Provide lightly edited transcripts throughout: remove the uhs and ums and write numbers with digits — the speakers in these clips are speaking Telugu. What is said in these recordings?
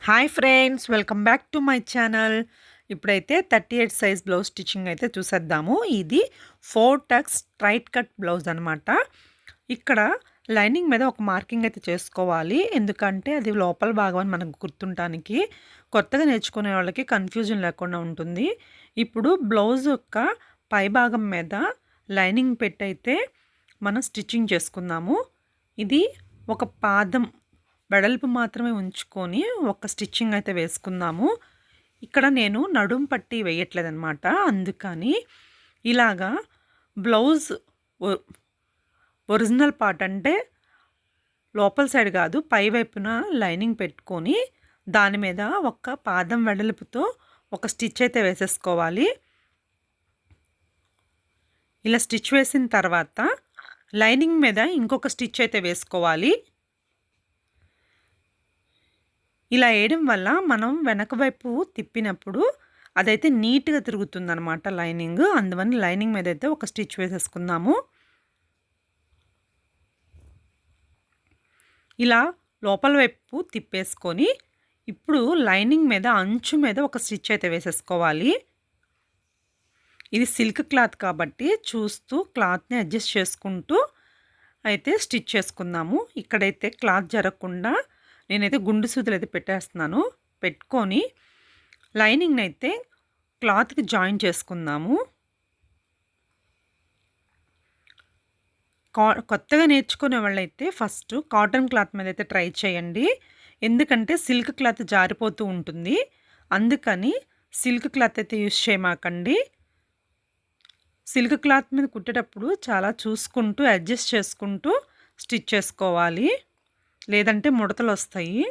Hi friends, welcome back to my channel. ఇప్పుడైతే 38 సైజ్ బ్లౌజ్ స్టిచ్చింగ్ అయితే చూసేద్దాము. ఇది 4 టక్స్ స్ట్రైట్ కట్ బ్లౌజ్ అనమాట. ఇక్కడ లైనింగ్ మీద ఒక మార్కింగ్ అయితే చేసుకోవాలి. ఎందుకంటే అది లోపల భాగం అని మనకు గుర్తుంటానికి, కొత్తగా నేర్చుకునే వాళ్ళకి కన్ఫ్యూజన్ లేకుండా ఉంటుంది. ఇప్పుడు బ్లౌజ్ యొక్క పై భాగం మీద లైనింగ్ పెట్టయితే మనం స్టిచ్చింగ్ చేసుకుందాము. ఇది ఒక పాదం వెడల్పు మాత్రమే ఉంచుకొని ఒక స్టిచ్చింగ్ అయితే వేసుకుందాము. ఇక్కడ నేను నడుం పట్టి వేయట్లేదనమాట. అందుకని ఇలాగా బ్లౌజ్ ఒరిజినల్ పార్ట్ అంటే లోపల సైడ్ కాదు, పై వైపున లైనింగ్ పెట్టుకొని దాని మీద ఒక పాదం వెడల్పుతో ఒక స్టిచ్ అయితే వేసేసుకోవాలి. ఇలా స్టిచ్ వేసిన తర్వాత లైనింగ్ మీద ఇంకొక స్టిచ్ అయితే వేసుకోవాలి. ఇలా వేయడం వల్ల మనం వెనక వైపు తిప్పినప్పుడు అదైతే నీట్గా తిరుగుతుందనమాట లైనింగ్. అందువల్ల లైనింగ్ మీద అయితే ఒక స్టిచ్ వేసేసుకుందాము. ఇలా లోపల వైపు తిప్పేసుకొని ఇప్పుడు లైనింగ్ మీద అంచు మీద ఒక స్టిచ్ అయితే వేసేసుకోవాలి. ఇది సిల్క్ క్లాత్ కాబట్టి చూస్తూ క్లాత్ని అడ్జస్ట్ చేసుకుంటూ అయితే స్టిచ్ చేసుకుందాము. ఇక్కడైతే క్లాత్ జరగకుండా నేనైతే గుండు సూదులు అయితే పెట్టేస్తున్నాను. పెట్టుకొని లైనింగ్ని అయితే క్లాత్కి జాయిన్ చేసుకుందాము. కొత్తగా నేర్చుకునే వాళ్ళైతే ఫస్ట్ కాటన్ క్లాత్ మీద అయితే ట్రై చేయండి. ఎందుకంటే సిల్క్ క్లాత్ జారిపోతూ ఉంటుంది. అందుకని సిల్క్ క్లాత్ అయితే యూజ్ చేయమాకండి. సిల్క్ క్లాత్ మీద కుట్టేటప్పుడు చాలా చూసుకుంటూ అడ్జస్ట్ చేసుకుంటూ స్టిచ్ చేసుకోవాలి, లేదంటే ముడతలు వస్తాయి.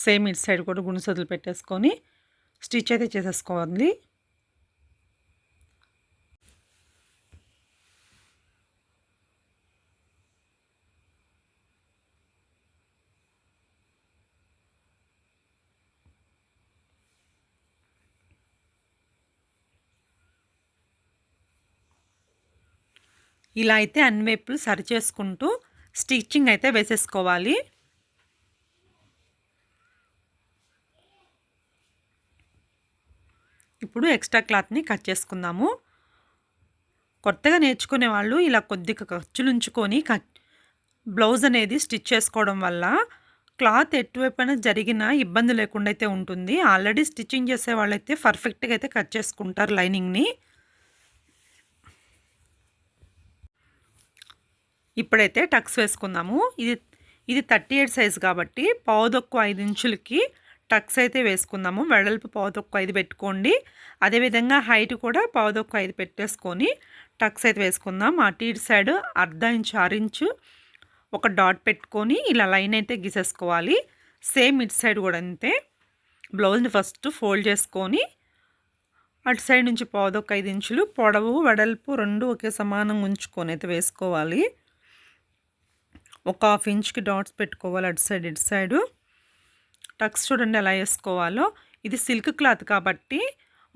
సేమ్ ఇటు సైడ్ కూడా గుండు సూదులు పెట్టేసుకొని స్టిచ్ అయితే చేసేసుకోవాలి. ఇలా అయితే అన్ని వైపులు సరి చేసుకుంటూ స్టిచ్చింగ్ అయితే వేసేసుకోవాలి. ఇప్పుడు ఎక్స్ట్రా క్లాత్ని కట్ చేసుకుందాము. కొత్తగా నేర్చుకునే వాళ్ళు ఇలా కొద్దిగా ఖర్చులు ఉంచుకొని బ్లౌజ్ అనేది స్టిచ్ చేసుకోవడం వల్ల క్లాత్ ఎటువైపున జరిగిన ఇబ్బంది లేకుండా అయితే ఉంటుంది. ఆల్రెడీ స్టిచ్చింగ్ చేసే వాళ్ళైతే పర్ఫెక్ట్గా అయితే కట్ చేసుకుంటారు లైనింగ్ని. ఇప్పుడైతే టక్స్ వేసుకుందాము. ఇది 38 సైజ్ కాబట్టి పావుదొక్కు 5 ఇంచులకి టక్స్ అయితే వేసుకుందాము. వెడల్పు పావుదొక్కు 5 పెట్టుకోండి. అదేవిధంగా హైట్ కూడా పావుదొక్కు 5 పెట్టేసుకొని టక్స్ అయితే వేసుకుందాం. అటు ఇటు సైడ్ 1/2 ఇంచు 6 ఇంచు ఒక డాట్ పెట్టుకొని ఇలా లైన్ అయితే గీసేసుకోవాలి. సేమ్ ఇటు సైడ్ కూడా అంతే. బ్లౌజ్ని ఫస్ట్ ఫోల్డ్ చేసుకొని అటు సైడ్ నుంచి పావుదొక్కు 5 ఇంచులు పొడవు వెడల్పు రెండు ఒకే సమానంగా ఉంచుకొని అయితే వేసుకోవాలి. ఒక 1/2 ఇంచ్కి డాట్స్ పెట్టుకోవాలి అటు సైడ్ ఇటు సైడు. టక్స్ చూడండి ఎలా వేసుకోవాలో. ఇది సిల్క్ క్లాత్ కాబట్టి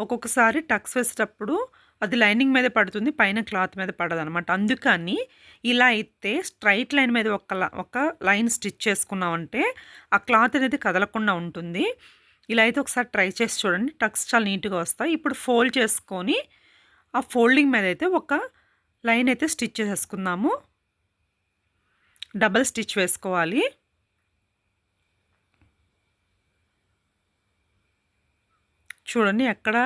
ఒక్కొక్కసారి టక్స్ వేసేటప్పుడు అది లైనింగ్ మీద పడుతుంది, పైన క్లాత్ మీద పడదు అనమాట. అందుకని ఇలా అయితే స్ట్రైట్ లైన్ మీద ఒక లైన్ స్టిచ్ చేసుకున్నామంటే ఆ క్లాత్ అనేది కదలకుండా ఉంటుంది. ఇలా అయితే ఒకసారి ట్రై చేసి చూడండి, టక్స్ చాలా నీట్గా వస్తాయి. ఇప్పుడు ఫోల్డ్ చేసుకొని ఆ ఫోల్డింగ్ మీద అయితే ఒక లైన్ అయితే స్టిచ్ చేసేసుకుందాము. డబల్ స్టిచ్ వేసుకోవాలి. చూడండి ఎక్కడ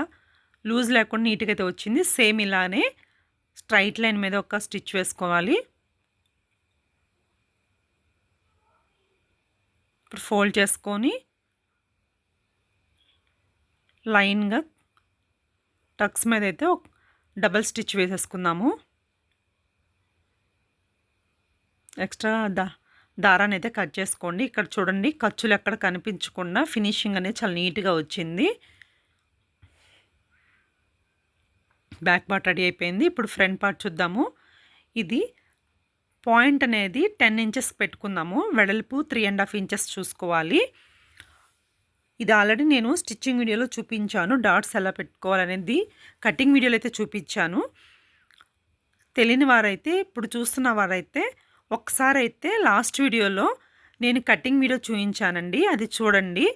లూజ్ లేకుండా నీట్గా అయితే వచ్చింది. సేమ్ ఇలానే స్ట్రైట్ లైన్ మీద ఒక స్టిచ్ వేసుకోవాలి. ఇప్పుడు ఫోల్డ్ చేసుకొని లైన్గా టక్స్ మీద అయితే ఒక డబల్ స్టిచ్ వేసేసుకుందాము. ఎక్స్ట్రా దారాన్ని అయితే కట్ చేసుకోండి. ఇక్కడ చూడండి ఖర్చులు ఎక్కడ కనిపించకుండా ఫినిషింగ్ అనేది చాలా నీట్గా వచ్చింది. బ్యాక్ పార్ట్ రెడీ అయిపోయింది. ఇప్పుడు ఫ్రంట్ పార్ట్ చూద్దాము. ఇది పాయింట్ అనేది 10 ఇంచెస్ పెట్టుకుందాము. వెడల్పు 3.5 ఇంచెస్ చూసుకోవాలి. ఇది ఆల్రెడీ నేను స్టిచ్చింగ్ వీడియోలో చూపించాను. డాట్స్ ఎలా పెట్టుకోవాలనేది కటింగ్ వీడియోలో అయితే చూపించాను. తెలియని వారైతే ఇప్పుడు చూస్తున్న వారైతే ఒకసారి అయితే లాస్ట్ వీడియోలో నేను కటింగ్ వీడియో చూపించానండి, అది చూడండి.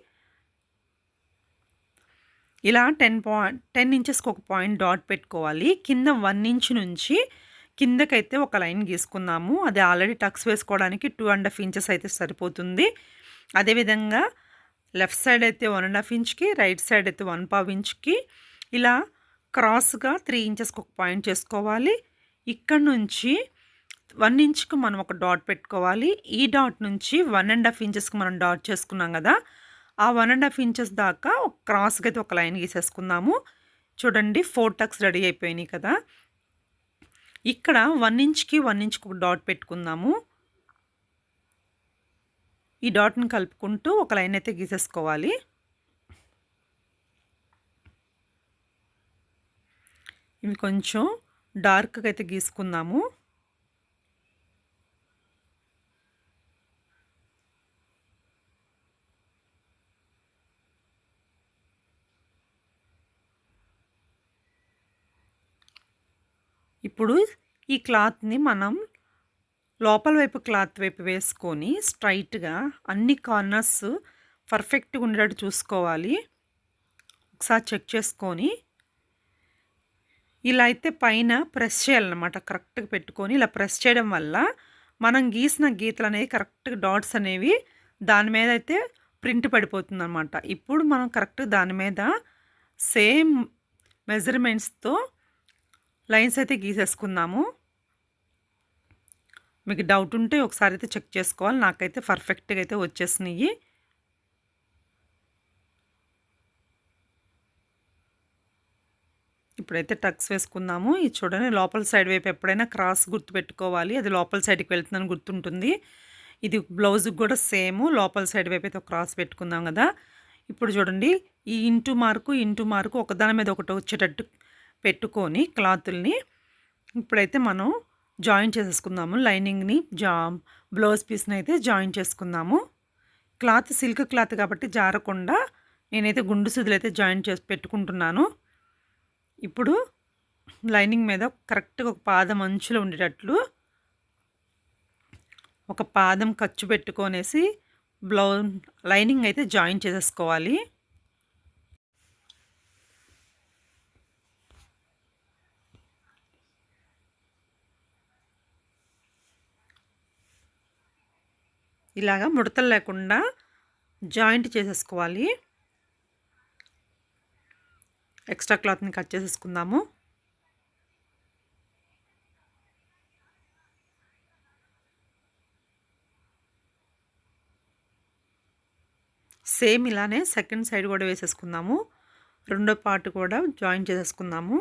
ఇలా 10 ఇంచెస్కి ఒక పాయింట్ డాట్ పెట్టుకోవాలి. కింద 1 ఇంచ్ నుంచి కిందకైతే ఒక లైన్ గీసుకుందాము. అది ఆల్రెడీ టక్స్ వేసుకోవడానికి 2.5 ఇంచెస్ అయితే సరిపోతుంది. అదేవిధంగా లెఫ్ట్ సైడ్ అయితే 1.5 ఇంచ్కి, రైట్ సైడ్ అయితే 1.5 ఇంచ్కి ఇలా క్రాస్గా 3 ఇంచెస్కి ఒక పాయింట్ చేసుకోవాలి. ఇక్కడ నుంచి 1 ఇంచ్కి మనం ఒక డాట్ పెట్టుకోవాలి. ఈ డాట్ నుంచి 1.5 ఇంచెస్కి మనం డాట్ చేసుకున్నాం కదా, ఆ 1.5 ఇంచెస్ దాకా ఒక క్రాస్గా అయితే ఒక లైన్ గీసేసుకుందాము. చూడండి 4 టక్స్ రెడీ అయిపోయినాయి కదా. ఇక్కడ 1 ఇంచ్కి 1 ఇంచ్కి ఒక డాట్ పెట్టుకుందాము. ఈ డాట్ని కలుపుకుంటూ ఒక లైన్ అయితే గీసేసుకోవాలి. ఇవి కొంచెం డార్క్గా అయితే గీసుకుందాము. ఇప్పుడు ఈ క్లాత్ని మనం లోపల వైపు క్లాత్ వైపు వేసుకొని స్ట్రైట్గా అన్ని కార్నర్స్ పర్ఫెక్ట్గా ఉండేటట్టు చూసుకోవాలి. ఒకసారి చెక్ చేసుకొని ఇలా అయితే పైన ప్రెస్ చేయాలన్నమాట. కరెక్ట్గా పెట్టుకొని ఇలా ప్రెస్ చేయడం వల్ల మనం గీసిన గీతలు అనేవి కరెక్ట్గా డాట్స్ అనేవి దాని మీద అయితే ప్రింట్ పడిపోతుంది అన్నమాట. ఇప్పుడు మనం కరెక్ట్గా దాని మీద సేమ్ మెజర్మెంట్స్తో లైన్స్ అయితే గీసేసుకుందాము. మీకు డౌట్ ఉంటే ఒకసారి అయితే చెక్ చేసుకోవాలి. నాకైతే పర్ఫెక్ట్గా అయితే వచ్చేసినాయి. ఇప్పుడైతే టక్స్ వేసుకుందాము. ఇది చూడండి లోపల సైడ్ వైపు ఎప్పుడైనా క్రాస్ గుర్తు పెట్టుకోవాలి. అది లోపల సైడ్కి వెళ్తుందని గుర్తుంటుంది. ఇది బ్లౌజ్కి కూడా సేమ్ లోపల సైడ్ వైపు అయితే క్రాస్ పెట్టుకుందాం కదా. ఇప్పుడు చూడండి ఈ ఇంటూ మార్కు ఒకదాని మీద ఒకటి వచ్చేటట్టు పెట్టుకొని క్లాతుల్ని ఇప్పుడైతే మనం జాయిన్ చేసేసుకుందాము. లైనింగ్ని బ్లౌజ్ పీస్ని అయితే జాయిన్ చేసుకుందాము. క్లాత్ సిల్క్ క్లాత్ కాబట్టి జారకుండా నేనైతే గుండు సూదులు అయితే జాయిన్ చేసి పెట్టుకుంటున్నాను. ఇప్పుడు లైనింగ్ మీద కరెక్ట్గా ఒక పాదం అంచులో ఉండేటట్లు ఒక పాదం ఖర్చు పెట్టుకొనేసి లైనింగ్ అయితే జాయిన్ చేసేసుకోవాలి. ఇలాగా ముడతలు లేకుండా జాయింట్ చేసేసుకోవాలి. ఎక్స్ట్రా క్లాత్ని కట్ చేసేసుకుందాము. సేమ్ ఇలానే సెకండ్ సైడ్ కూడా వేసేసుకుందాము. రెండో పార్ట్ కూడా జాయిన్ చేసేసుకుందాము.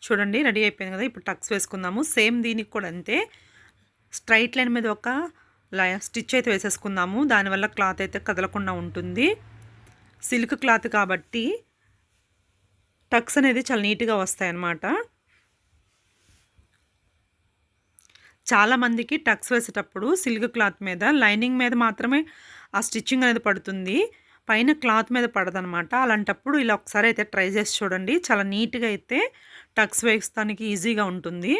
చూడండి రెడీ అయిపోయింది కదా. ఇప్పుడు టక్స్ వేసుకుందాము. సేమ్ దీనికి కూడా అంతే. స్ట్రైట్ లైన్ మీద ఒక స్టిచ్ అయితే వేసేసుకుందాము. దానివల్ల క్లాత్ అయితే కదలకుండా ఉంటుంది. సిల్క్ క్లాత్ కాబట్టి టక్స్ అనేది చాలా నీట్గా వస్తాయి అన్నమాట. చాలామందికి టక్స్ వేసేటప్పుడు సిల్క్ క్లాత్ మీద లైనింగ్ మీద మాత్రమే ఆ స్టిచ్చింగ్ అనేది పడుతుంది, పైన క్లాత్ మీద పడదనమాట. అలాంటప్పుడు ఇలా ఒకసారి అయితే ట్రై చేసి చూడండి. చాలా నీట్గా అయితే టక్స్ వేస్తానికి ఈజీగా ఉంటుంది.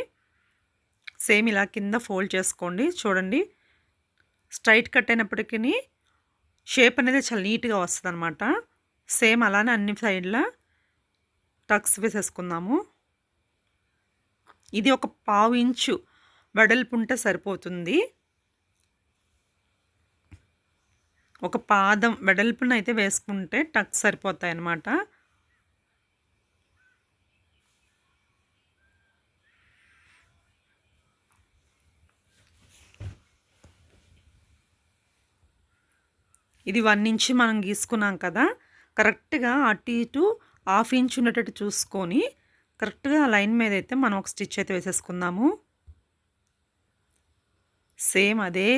సేమ్ ఇలా కింద ఫోల్డ్ చేసుకోండి. చూడండి స్ట్రైట్ కట్ అయినప్పటికీ షేప్ అనేది చాలా నీట్గా వస్తుంది అనమాట. సేమ్ అలానే అన్ని సైడ్ల టక్స్ వేసేసుకుందాము. ఇది ఒక 1/2 ఇంచు వెడల్పు ఉంటే సరిపోతుంది. ఒక పాదం వెడల్పున అయితే వేసుకుంటే టక్స్ సరిపోతాయి అన్నమాట. ఇది 1 ఇంచ్ మనం గీసుకున్నాం కదా, కరెక్ట్గా అటు ఇటు 1/2 ఇంచ్ ఉండేటట్టు చూసుకొని కరెక్ట్గా లైన్ మీద అయితే మనం ఒక స్టిచ్ అయితే వేసేసుకుందాము. సేమ్ అదే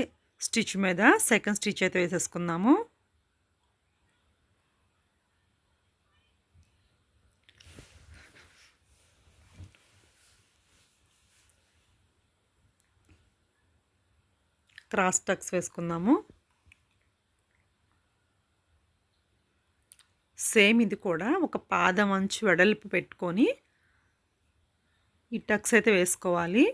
స్టిచ్ మీద సెకండ్ స్టిచ్ అయితే వేసేసుకుందాము. క్రాస్ టక్స్ వేసుకుందాము. సేమ్ ఇది కూడా ఒక పాదం అంచు వెడల్పు పెట్టుకొని ఈ టక్స్ అయితే వేసుకోవాలి.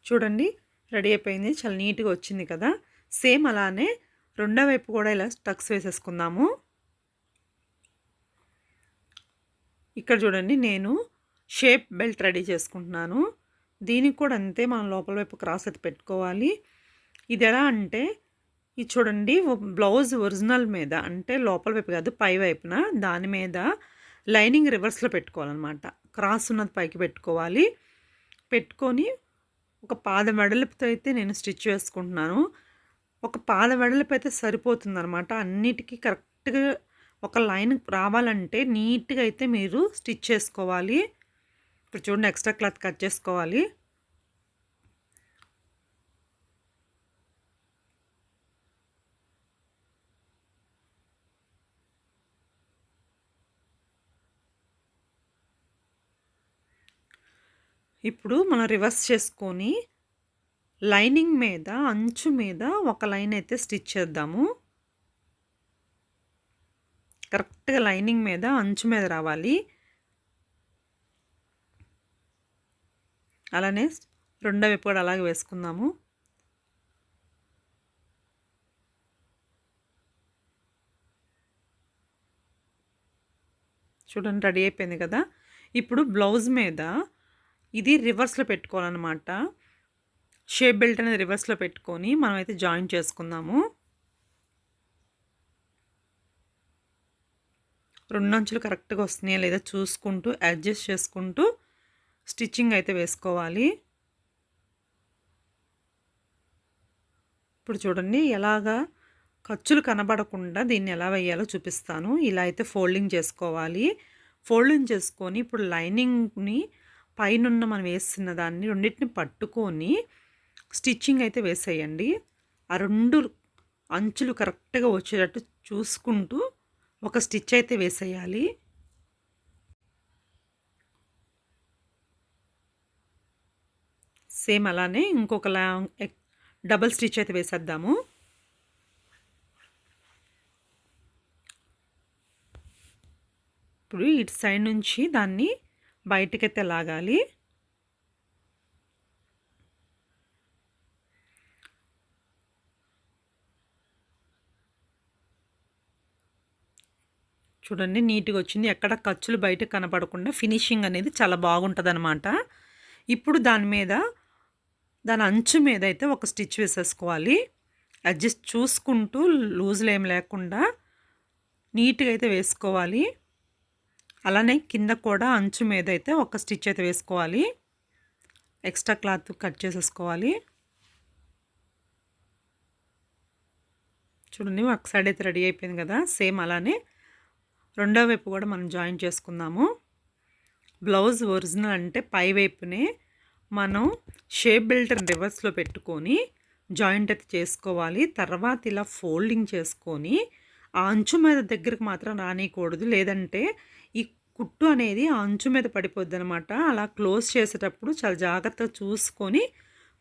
చూడండి రెడీ అయిపోయింది. చాలా నీట్గా వచ్చింది కదా. సేమ్ అలానే రెండో వైపు కూడా ఇలా టక్స్ వేసేసుకుందాము. ఇక్కడ చూడండి నేను షేప్ బెల్ట్ రెడీ చేసుకుంటున్నాను. దీనికి కూడా అంతే, మనం లోపల వైపు క్రాస్ అయితే పెట్టుకోవాలి. ఇది ఎలా అంటే ఇది చూడండి, బ్లౌజ్ ఒరిజినల్ మీద అంటే లోపల వైపు కాదు పై వైపున దాని మీద లైనింగ్ రివర్స్లో పెట్టుకోవాలన్నమాట. క్రాస్ ఉన్నది పైకి పెట్టుకోవాలి. పెట్టుకొని ఒక పాదం వెడల్పుతో అయితే నేను స్టిచ్ వేసుకుంటున్నాను. ఒక పాదం వెడల్పు అయితే సరిపోతుందన్నమాట. అన్నిటికీ కరెక్ట్గా ఒక లైన్ రావాలంటే నీట్గా అయితే మీరు స్టిచ్ చేసుకోవాలి. ఇప్పుడు చూడండి ఎక్స్ట్రా క్లాత్ కట్ చేసుకోవాలి. ఇప్పుడు మనం రివర్స్ చేసుకొని లైనింగ్ మీద అంచు మీద ఒక లైన్ అయితే స్టిచ్ చేద్దాము. కరెక్ట్గా లైనింగ్ మీద అంచు మీద రావాలి. అలానే రెండో వైపు కూడా అలాగే వేసుకుందాము. చూడండి రెడీ అయిపోయింది కదా. ఇప్పుడు బ్లౌజ్ మీద ఇది రివర్స్లో పెట్టుకోవాలన్నమాట. షేప్ బెల్ట్ అనేది రివర్స్లో పెట్టుకొని మనమైతే జాయిన్ చేసుకుందాము. రెండు అంచులు కరెక్ట్గా వస్తున్నాయా లేదా చూసుకుంటూ అడ్జస్ట్ చేసుకుంటూ స్టిచ్చింగ్ అయితే వేసుకోవాలి. ఇప్పుడు చూడండి ఎలాగా ఖర్చులు కనబడకుండా దీన్ని ఎలా వేయాలో చూపిస్తాను. ఇలా అయితే ఫోల్డింగ్ చేసుకోవాలి. ఫోల్డింగ్ చేసుకొని ఇప్పుడు లైనింగ్ని పైనున్న మనం వేస్తున్న దాన్ని రెండింటిని పట్టుకొని స్టిచ్చింగ్ అయితే వేసేయండి. ఆ రెండు అంచులు కరెక్ట్గా వచ్చేటట్టు చూసుకుంటూ ఒక స్టిచ్ అయితే వేసేయాలి. సేమ్ అలానే ఇంకొక డబల్ స్టిచ్ అయితే వేసేద్దాము. ఇప్పుడు ఇటు సైడ్ నుంచి దాన్ని బయటకైతే లాగాలి. చూడండి నీట్గా వచ్చింది. ఎక్కడ ఖర్చులు బయటకు కనపడకుండా ఫినిషింగ్ అనేది చాలా బాగుంటుందన్నమాట. ఇప్పుడు దాని అంచు మీద అయితే ఒక స్టిచ్ వేసేసుకోవాలి. అడ్జస్ట్ చూసుకుంటూ లూజులు ఏం లేకుండా నీట్గా అయితే వేసుకోవాలి. అలానే కింద కూడా అంచు మీద అయితే ఒక స్టిచ్ అయితే వేసుకోవాలి. ఎక్స్ట్రా క్లాత్ కట్ చేసేసుకోవాలి. చూడండి ఒక సైడ్ అయితే రెడీ అయిపోయింది కదా. సేమ్ అలానే రెండో వైపు కూడా మనం జాయిన్ చేసుకుందాము. బ్లౌజ్ ఒరిజినల్ అంటే పై వైపునే మనం షేప్ బెల్ట్ రివర్స్లో పెట్టుకొని జాయింట్ అయితే చేసుకోవాలి. తర్వాత ఇలా ఫోల్డింగ్ చేసుకొని ఆ అంచు మీద దగ్గరికి మాత్రం రానియకూడదు, లేదంటే ఈ కుట్టు అనేది ఆ అంచు మీద పడిపోద్ది అనమాట. అలా క్లోజ్ చేసేటప్పుడు చాలా జాగ్రత్తగా చూసుకొని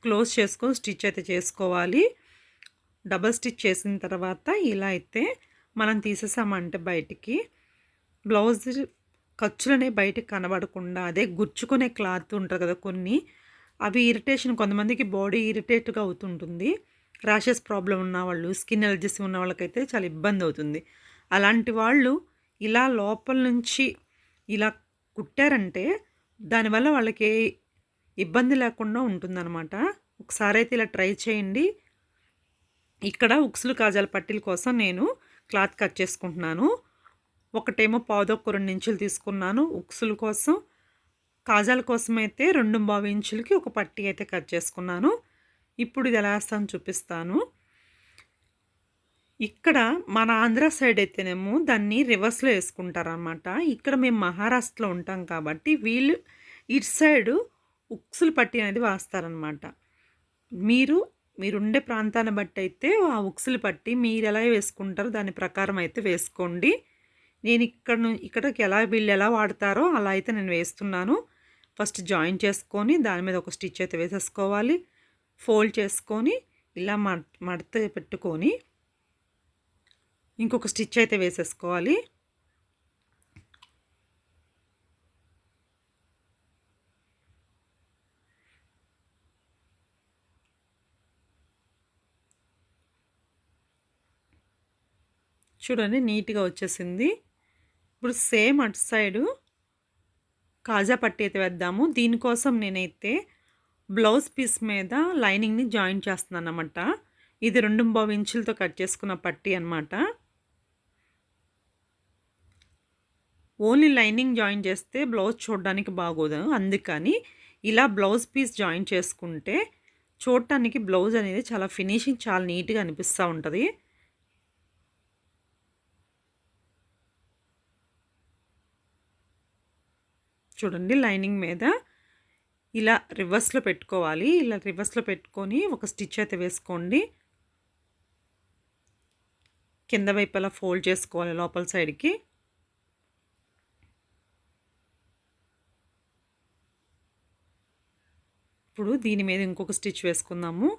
క్లోజ్ చేసుకొని స్టిచ్ అయితే చేసుకోవాలి. డబల్ స్టిచ్ చేసిన తర్వాత ఇలా అయితే మనం తీసేసామంటే బయటికి బ్లౌజ్ ఖర్చులనే బయటకు కనబడకుండా అదే గుచ్చుకునే క్లాత్ ఉంటుంది కదా కొన్ని, అవి ఇరిటేషన్, కొంతమందికి బాడీ ఇరిటేట్గా అవుతుంటుంది. ర్యాషెస్ ప్రాబ్లం ఉన్న వాళ్ళు, స్కిన్ ఎలర్జీస్ ఉన్న వాళ్ళకైతే చాలా ఇబ్బంది అవుతుంది. అలాంటి వాళ్ళు ఇలా లోపల నుంచి ఇలా కుట్టారంటే దానివల్ల వాళ్ళకి ఇబ్బంది లేకుండా ఉంటుందన్నమాట. ఒకసారి అయితే ఇలా ట్రై చేయండి. ఇక్కడ ఉక్సులు కాజాల పట్టీల కోసం నేను క్లాత్ కట్ చేసుకుంటున్నాను. ఒకటేమో 1/2 ఇంచులు తీసుకున్నాను ఉక్సుల కోసం. కాజాల కోసం అయితే 2.5 ఇంచులకి ఒక పట్టీ అయితే కట్ చేసుకున్నాను. ఇప్పుడు ఇది ఎలా వేస్తాను చూపిస్తాను. ఇక్కడ మన ఆంధ్ర సైడ్ అయితేనేమో దాన్ని రివర్స్లో వేసుకుంటారనమాట. ఇక్కడ మేము మహారాష్ట్రలో ఉంటాం కాబట్టి వీళ్ళు ఇటు సైడు ఉక్సులు పట్టీ అనేది వేస్తారనమాట. మీరుండే ప్రాంతాన్ని బట్టి అయితే ఆ ఉక్సులు పట్టి మీరు ఎలా వేసుకుంటారో దాని ప్రకారం అయితే వేసుకోండి. నేను ఇక్కడికి వీళ్ళు ఎలా వాడతారో అలా అయితే నేను వేస్తున్నాను. ఫస్ట్ జాయిన్ చేసుకొని దాని మీద ఒక స్టిచ్ అయితే వేసేసుకోవాలి. ఫోల్డ్ చేసుకొని ఇలా మడత పెట్టుకొని ఇంకొక స్టిచ్ అయితే వేసేసుకోవాలి. చూడండి నీట్గా వచ్చేసింది. ఇప్పుడు సేమ్ అటు సైడు కాజా పట్టి అయితే వేద్దాము. దీనికోసం నేనైతే బ్లౌజ్ పీస్ మీద లైనింగ్ని జాయిన్ చేస్తున్నాను అన్నమాట. ఇది 2.5 ఇంచులతో కట్ చేసుకున్న పట్టి అనమాట. ఓన్లీ లైనింగ్ జాయిన్ చేస్తే బ్లౌజ్ చూడడానికి బాగోదు, అందుకని ఇలా బ్లౌజ్ పీస్ జాయిన్ చేసుకుంటే చూడటానికి బ్లౌజ్ అనేది చాలా ఫినిషింగ్ చాలా నీట్గా అనిపిస్తూ ఉంటుంది. చూడండి లైనింగ్ మీద ఇలా రివర్స్లో పెట్టుకోవాలి. ఇలా రివర్స్లో పెట్టుకొని ఒక స్టిచ్ అయితే వేసుకోండి. కింద వైపు అలా ఫోల్డ్ చేసుకోవాలి లోపల సైడ్కి. ఇప్పుడు దీని మీద ఇంకొక స్టిచ్ వేసుకుందాము.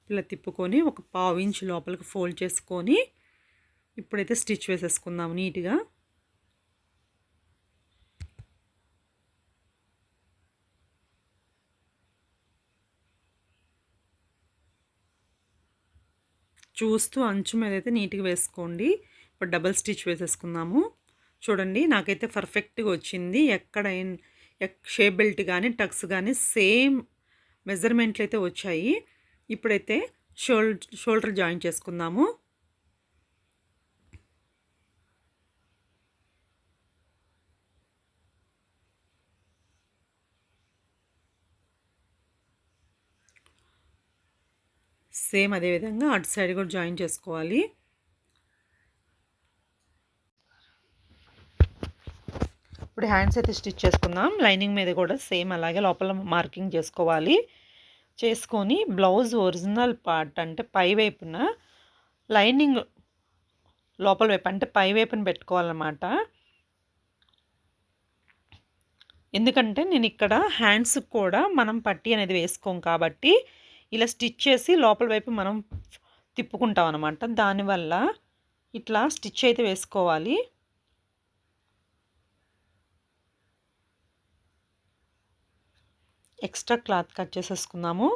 ఇలా తిప్పుకొని ఒక 1/2 ఇంచు లోపలికి ఫోల్డ్ చేసుకొని ఇప్పుడైతే స్టిచ్ వేసేసుకుందాము నీట్గా. చూస్తూ అంచు మీద అయితే నీట్గా వేసుకోండి. ఇప్పుడు డబల్ స్టిచ్ వేసేసుకుందాము. చూడండి నాకైతే పర్ఫెక్ట్గా వచ్చింది. ఎక్కడ షేప్ బెల్ట్ కానీ టక్స్ కానీ సేమ్ మెజర్మెంట్లు అయితే వచ్చాయి. ఇప్పుడైతే షోల్డర్ జాయిన్ చేసుకుందాము. సేమ్ అదేవిధంగా అటు సైడ్ కూడా జాయిన్ చేసుకోవాలి. ఇప్పుడు హ్యాండ్స్ అయితే స్టిచ్ చేసుకుందాం. లైనింగ్ మీద కూడా సేమ్ అలాగే లోపల మార్కింగ్ చేసుకోవాలి. చేసుకొని బ్లౌజ్ ఒరిజినల్ పార్ట్ అంటే పై వైపున లైనింగ్ లోపల వైపు అంటే పై వైపున పెట్టుకోవాలన్నమాట. ఎందుకంటే నేను ఇక్కడ హ్యాండ్స్ కూడా మనం పట్టీ అనేది వేసుకోం కాబట్టి ఇలా స్టిచ్ చేసి లోపల వైపు మనం తిప్పుకుంటాం అన్నమాట. దానివల్ల ఇట్లా స్టిచ్ అయితే వేసుకోవాలి. ఎక్స్ట్రా క్లాత్ కట్ చేసేసుకుందాము.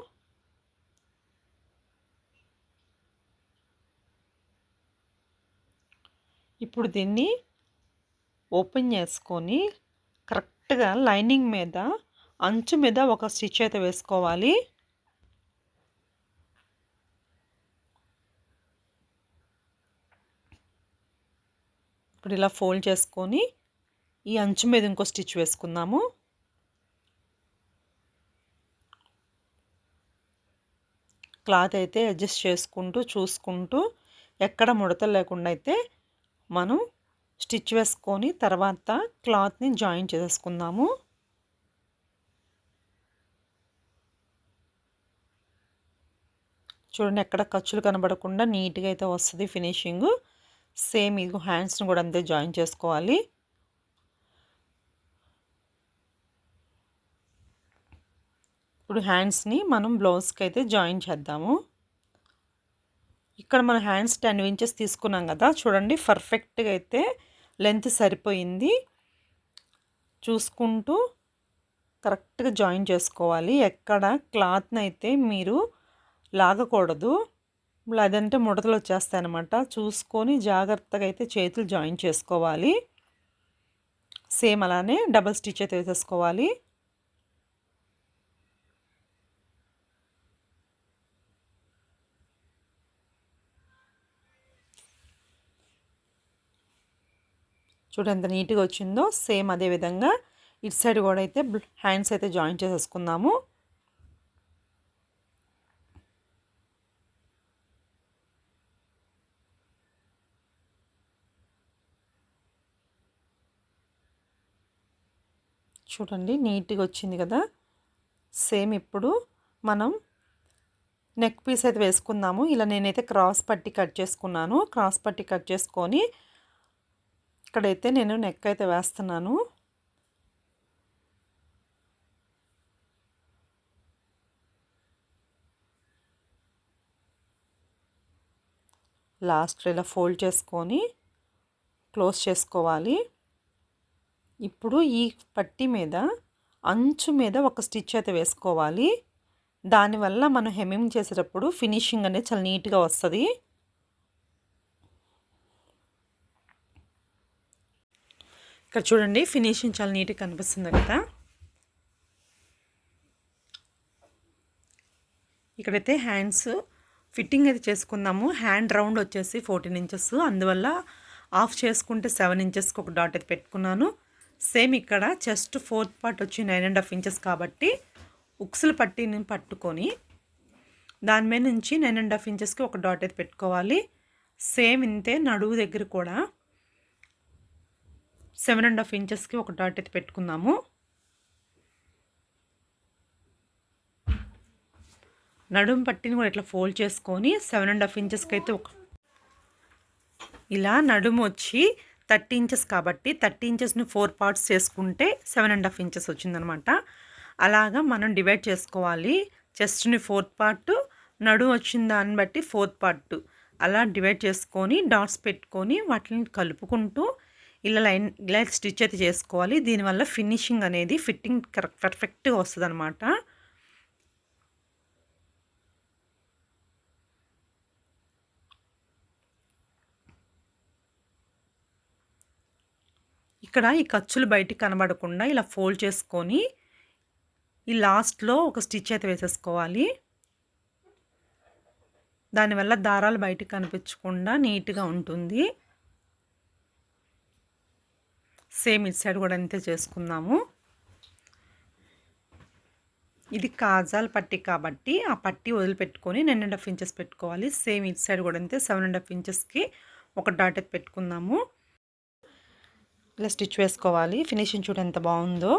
ఇప్పుడు దీన్ని ఓపెన్ చేసుకొని కరెక్ట్గా లైనింగ్ మీద అంచు మీద ఒక స్టిచ్ అయితే వేసుకోవాలి. ఇప్పుడు ఇలా ఫోల్డ్ చేసుకొని ఈ అంచు మీద ఇంకో స్టిచ్ వేసుకుందాము. క్లాత్ అయితే అడ్జస్ట్ చేసుకుంటూ చూసుకుంటూ ఎక్కడ ముడతలు లేకుండా అయితే మనం స్టిచ్ వేసుకొని తర్వాత క్లాత్ని జాయిన్ చేసుకుందాము. చూడండి ఎక్కడ ఖర్చులు కనబడకుండా నీట్గా అయితే వస్తుంది ఫినిషింగ్. సేమ్ ఇది హ్యాండ్స్ని కూడా అంతే జాయిన్ చేసుకోవాలి. ఇప్పుడు హ్యాండ్స్ని మనం బ్లౌజ్కి అయితే జాయిన్ చేద్దాము. ఇక్కడ మన హ్యాండ్స్ 10 ఇంచెస్ తీసుకున్నాం కదా, చూడండి పర్ఫెక్ట్గా అయితే లెంత్ సరిపోయింది. చూసుకుంటూ కరెక్ట్గా జాయిన్ చేసుకోవాలి. ఎక్కడ క్లాత్ని అయితే మీరు లాగకూడదు, లేదంటే ముడతలు వచ్చేస్తాయి అన్నమాట. చూసుకొని జాగ్రత్తగా అయితే చేతులు జాయిన్ చేసుకోవాలి. సేమ్ అలానే డబల్ స్టిచ్ అయితే వేసేసుకోవాలి. చూడండి ఎంత నీట్గా వచ్చిందో. సేమ్ అదే విధంగా ఇటు సైడ్ కూడా అయితే హ్యాండ్స్ అయితే జాయిన్ చేసేసుకుందాము. చూడండి నీట్గా వచ్చింది కదా. సేమ్ ఇప్పుడు మనం నెక్ పీస్ అయితే వేసుకుందాము. ఇలా నేనైతే క్రాస్ పట్టి కట్ చేసుకున్నాను. క్రాస్ పట్టి కట్ చేసుకొని ఇక్కడైతే నేను నెక్ అయితే వేస్తున్నాను. లాస్ట్లో ఇలా ఫోల్డ్ చేసుకొని క్లోజ్ చేసుకోవాలి. ఇప్పుడు ఈ పట్టి మీద అంచు మీద ఒక స్టిచ్ అయితే వేసుకోవాలి. దానివల్ల మనం హెమ్మింగ్ చేసేటప్పుడు ఫినిషింగ్ అనేది చాలా నీట్గా వస్తుంది. ఇక్కడ చూడండి ఫినిషింగ్ చాలా నీట్గా కనిపిస్తుంది కదా. ఇక్కడైతే హ్యాండ్స్ ఫిట్టింగ్ అయితే చేసుకుందాము. హ్యాండ్ రౌండ్ వచ్చేసి 14 ఇంచెస్, అందువల్ల ఆఫ్ చేసుకుంటే 7 ఇంచెస్కి ఒక డాట్ అయితే పెట్టుకున్నాను. సేమ్ ఇక్కడ చెస్ట్ ఫోర్త్ పార్ట్ వచ్చి 9.5 ఇంచెస్ కాబట్టి ఉక్సుల పట్టీని పట్టుకొని దాని మీద నుంచి 9.5 ఇంచెస్కి ఒక డాట్ అయితే పెట్టుకోవాలి. సేమ్ ఇంతే నడువు దగ్గర కూడా 7.5 ఇంచెస్కి ఒక డాట్ అయితే పెట్టుకుందాము. నడుము పట్టిని కూడా ఇట్లా ఫోల్డ్ చేసుకొని 7.5 ఇంచెస్కి అయితే ఇలా నడుము వచ్చి 30 ఇంచెస్ కాబట్టి 30 ఇంచెస్ని 4 పార్ట్స్ చేసుకుంటే 7.5 ఇంచెస్ వచ్చిందనమాట. అలాగా మనం డివైడ్ చేసుకోవాలి. చెస్ట్ని 4th పార్ట్, నడుము వచ్చిన దాన్ని బట్టి 4th పార్ట్ అలా డివైడ్ చేసుకొని డాట్స్ పెట్టుకొని వాటిని కలుపుకుంటూ ఇలా స్టిచ్ అయితే చేసుకోవాలి. దీనివల్ల ఫినిషింగ్ అనేది ఫిట్టింగ్ పర్ఫెక్ట్గా వస్తుంది అనమాట. ఇక్కడ ఈ ఖర్చులు బయటికి కనబడకుండా ఇలా ఫోల్డ్ చేసుకొని ఈ లాస్ట్లో ఒక స్టిచ్ అయితే వేసేసుకోవాలి. దానివల్ల దారాలు బయటికి కనిపించకుండా నీట్గా ఉంటుంది. సేమ్ ఇటు సైడ్ కూడా అంతే చేసుకుందాము. ఇది కాజాల పట్టి కాబట్టి ఆ పట్టి వదిలిపెట్టుకొని 9.5 ఇంచెస్ పెట్టుకోవాలి. సేమ్ ఇటు సైడ్ కూడా అంతే 7.5 ఇంచెస్కి ఒక డాట్ అయితే పెట్టుకుందాము. ఇలా స్టిచ్ వేసుకోవాలి. ఫినిషింగ్ చూడ ఎంత బాగుందో.